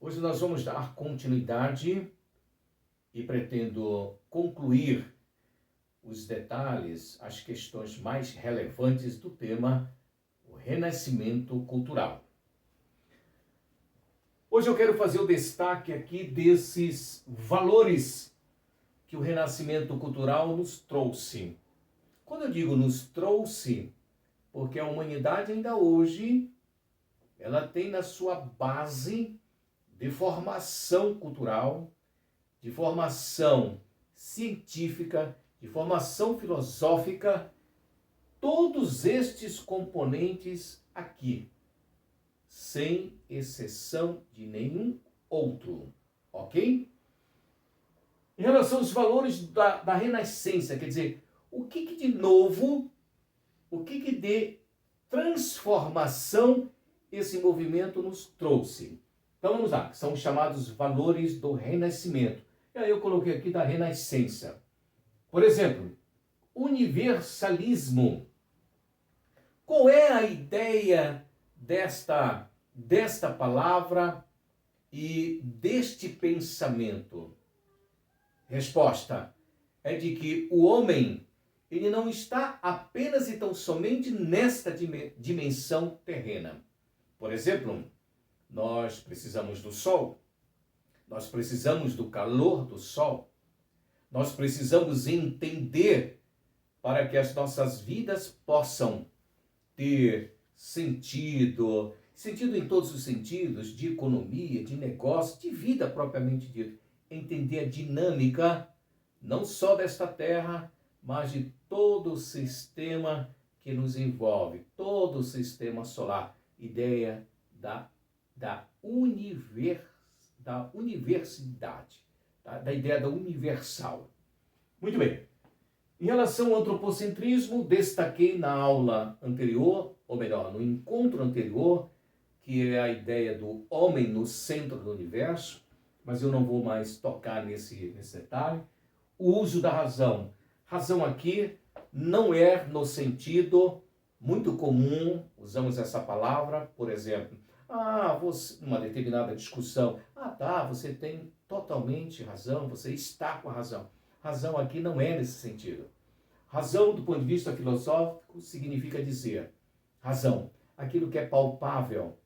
Hoje nós vamos dar continuidade e pretendo concluir os detalhes, as questões mais relevantes do tema, o renascimento cultural. Hoje eu quero fazer o destaque aqui desses valores que o renascimento cultural nos trouxe. Quando eu digo nos trouxe, porque a humanidade ainda hoje, ela tem na sua base de formação cultural, de formação científica, de formação filosófica, todos estes componentes aqui, sem exceção de nenhum outro, ok? Em relação aos valores da renascença, quer dizer, o que de novo, o que de transformação esse movimento nos trouxe? Então vamos lá, são os chamados valores do renascimento. E aí eu coloquei aqui da renascença. Por exemplo, universalismo. Qual é a ideia desta palavra e deste pensamento? Resposta é de que o homem, ele não está apenas e tão somente nesta dimensão terrena. Por exemplo, nós precisamos do sol, nós precisamos do calor do sol, nós precisamos entender para que as nossas vidas possam ter sentido em todos os sentidos, de economia, de negócio, de vida propriamente dita. Entender a dinâmica, não só desta terra, mas de todo o sistema que nos envolve, todo o sistema solar. Ideia da universidade, tá? Da ideia da universal. Muito bem. Em relação ao antropocentrismo, destaquei na aula anterior, ou melhor, no encontro anterior, que é a ideia do homem no centro do universo, mas eu não vou mais tocar nesse detalhe. O uso da razão. Razão aqui não é no sentido muito comum, usamos essa palavra, por exemplo, você, numa determinada discussão, você tem totalmente razão, você está com a razão. Razão aqui não é nesse sentido. Razão, do ponto de vista filosófico, significa dizer razão, aquilo que é palpável,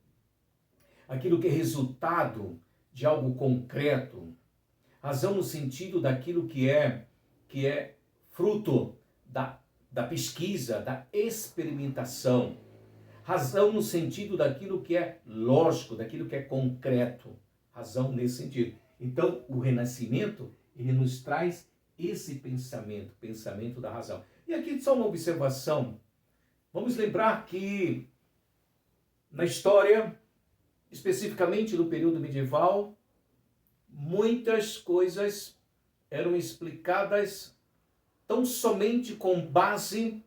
aquilo que é resultado de algo concreto. Razão no sentido daquilo que é fruto da pesquisa, da experimentação. Razão no sentido daquilo que é lógico, daquilo que é concreto. Razão nesse sentido. Então, o Renascimento, ele nos traz esse pensamento da razão. E aqui só uma observação. Vamos lembrar que na história, especificamente no período medieval, muitas coisas eram explicadas tão somente com base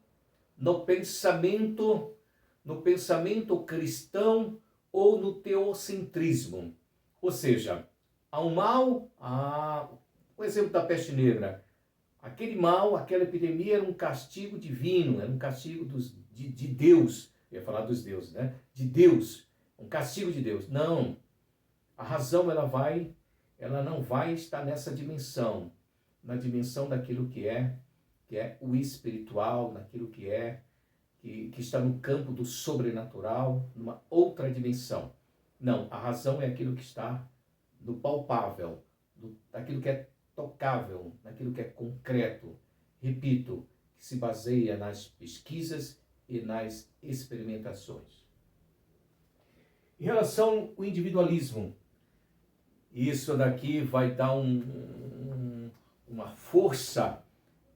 no pensamento cristão ou no teocentrismo. Ou seja, há um mal, o exemplo da peste negra. Aquele mal, aquela epidemia era um castigo divino, era um castigo de Deus. Eu ia falar dos deuses, né? De Deus, um castigo de Deus. Não, a razão ela não vai estar nessa dimensão, na dimensão daquilo que é o espiritual, naquilo que está no campo do sobrenatural, numa outra dimensão. Não, a razão é aquilo que está no palpável, daquilo que é tocável, naquilo que é concreto. Repito, que se baseia nas pesquisas e nas experimentações. Em relação ao individualismo, isso daqui vai dar uma força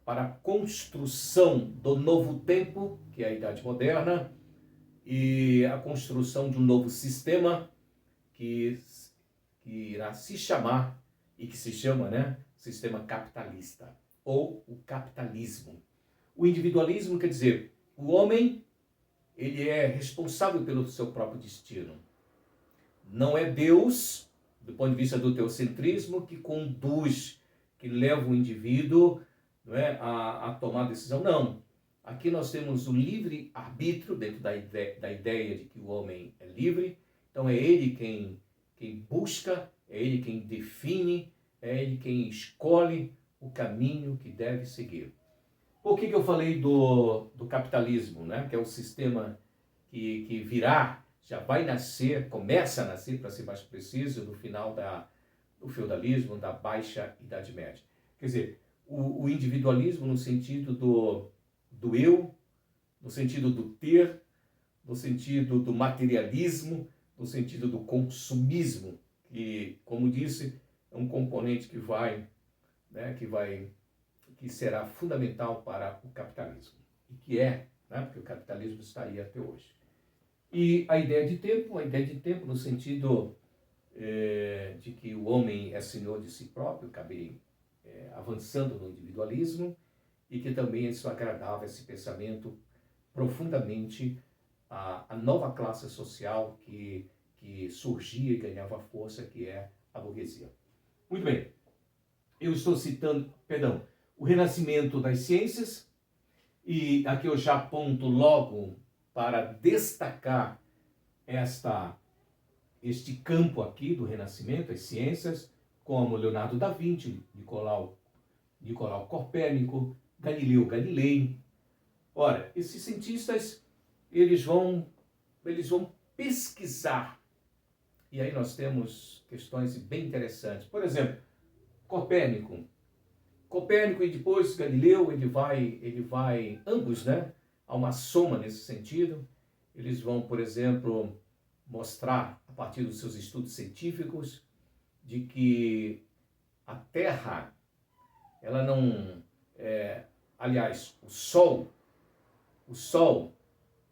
para a construção do novo tempo, que é a Idade Moderna, e a construção de um novo sistema que irá se chamar, e que se chama, né, sistema capitalista, ou o capitalismo. O individualismo quer dizer, o homem, ele é responsável pelo seu próprio destino. Não é Deus, do ponto de vista do teocentrismo, que conduz, que leva o indivíduo, não é, a tomar decisão. Não. Aqui nós temos o livre-arbítrio, dentro da ideia de que o homem é livre. Então é ele quem busca, é ele quem define, é ele quem escolhe o caminho que deve seguir. Por que eu falei do capitalismo, né? Que é o sistema que virá, já vai nascer, começa a nascer, para ser mais preciso, no final do feudalismo, da Baixa Idade Média. Quer dizer, o individualismo no sentido do eu, no sentido do ter, no sentido do materialismo, no sentido do consumismo, que, como disse, é um componente que será fundamental para o capitalismo. E que é, né, porque o capitalismo está aí até hoje. E a ideia de tempo no sentido de que o homem é senhor de si próprio, acabei avançando no individualismo, e que também isso agradava esse pensamento profundamente a nova classe social que surgia e ganhava força, que é a burguesia. Muito bem, eu estou citando, o renascimento das ciências, e aqui eu já aponto logo para destacar este campo aqui do renascimento, as ciências, como Leonardo da Vinci, Nicolau Copérnico, Galileu Galilei. Ora, esses cientistas, eles vão pesquisar, e aí nós temos questões bem interessantes. Por exemplo, Copérnico e depois Galileu, ele vai, ambos, né? Há uma soma nesse sentido. Eles vão, por exemplo, mostrar, a partir dos seus estudos científicos, de que a Terra, ela não... aliás, o Sol,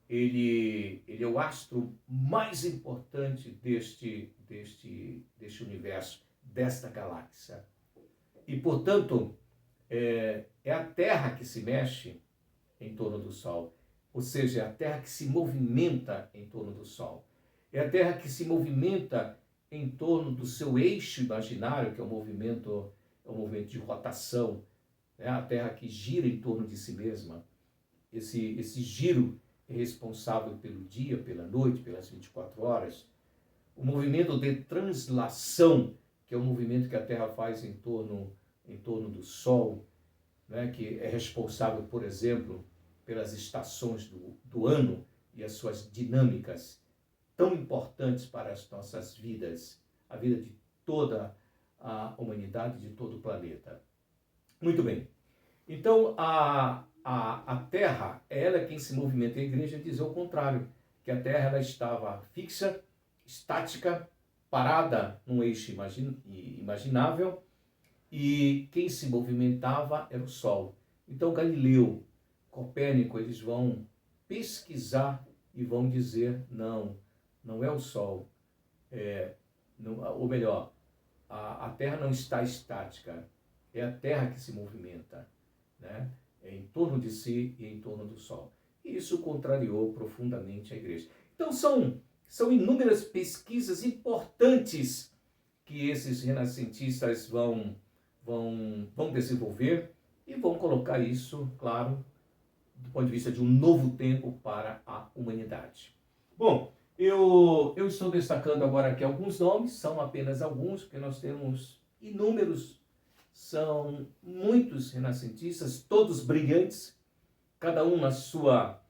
ele é o astro mais importante deste universo, desta galáxia. E, portanto, é a Terra que se mexe em torno do Sol. Ou seja, é a Terra que se movimenta em torno do Sol. É a Terra que se movimenta em torno do seu eixo imaginário, que é o movimento de rotação. É a Terra que gira em torno de si mesma. Esse giro é responsável pelo dia, pela noite, pelas 24 horas. O movimento de translação, que é o movimento que a Terra faz em torno do Sol, né, que é responsável, por exemplo, pelas estações do ano e as suas dinâmicas tão importantes para as nossas vidas, a vida de toda a humanidade, de todo o planeta. Muito bem. Então, a Terra, ela é quem se movimenta. A Igreja diz o contrário, que a Terra ela estava fixa, estática, parada num eixo imaginável, e quem se movimentava era o Sol. Então, Galileu, Copérnico, eles vão pesquisar e vão dizer, não é o Sol, ou melhor, a Terra não está estática, é a Terra que se movimenta, né? É em torno de si e em torno do Sol. E isso contrariou profundamente a Igreja. Então, são inúmeras pesquisas importantes que esses renascentistas vão desenvolver e vão colocar isso, claro, do ponto de vista de um novo tempo para a humanidade. Bom, eu estou destacando agora aqui alguns nomes, são apenas alguns, porque nós temos inúmeros, são muitos renascentistas, todos brilhantes, cada um na sua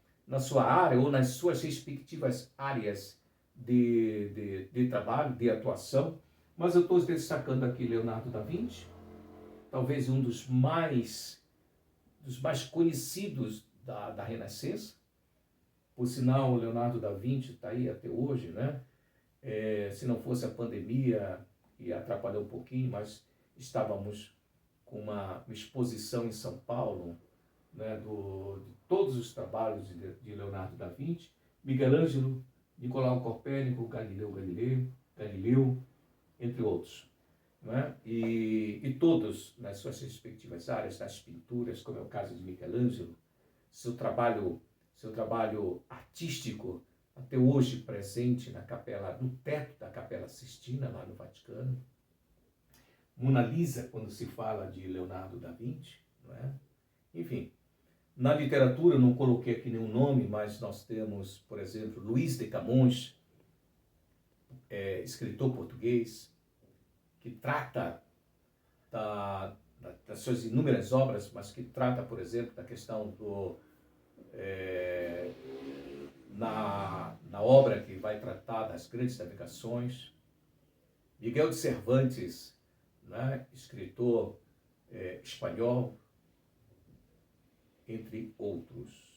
área ou nas suas respectivas áreas de trabalho, de atuação, mas eu estou destacando aqui Leonardo da Vinci, talvez um dos mais conhecidos da Renascença. Por sinal, o Leonardo da Vinci está aí até hoje, né? Se não fosse a pandemia, ia atrapalhar um pouquinho, mas estávamos com uma exposição em São Paulo, né, de todos os trabalhos de Leonardo da Vinci, Michelangelo, Nicolau Copérnico, Galileu, entre outros. Né? E todos nas suas respectivas áreas, das pinturas, como é o caso de Michelangelo, seu trabalho artístico, até hoje presente no teto da Capela Sistina, lá no Vaticano. Mona Lisa, quando se fala de Leonardo da Vinci, não é? Enfim, na literatura, não coloquei aqui nenhum nome, mas nós temos, por exemplo, Luís de Camões, escritor português, que trata das suas inúmeras obras, mas que trata, por exemplo, da questão na obra que vai tratar das grandes navegações. Miguel de Cervantes, né, escritor espanhol, entre outros.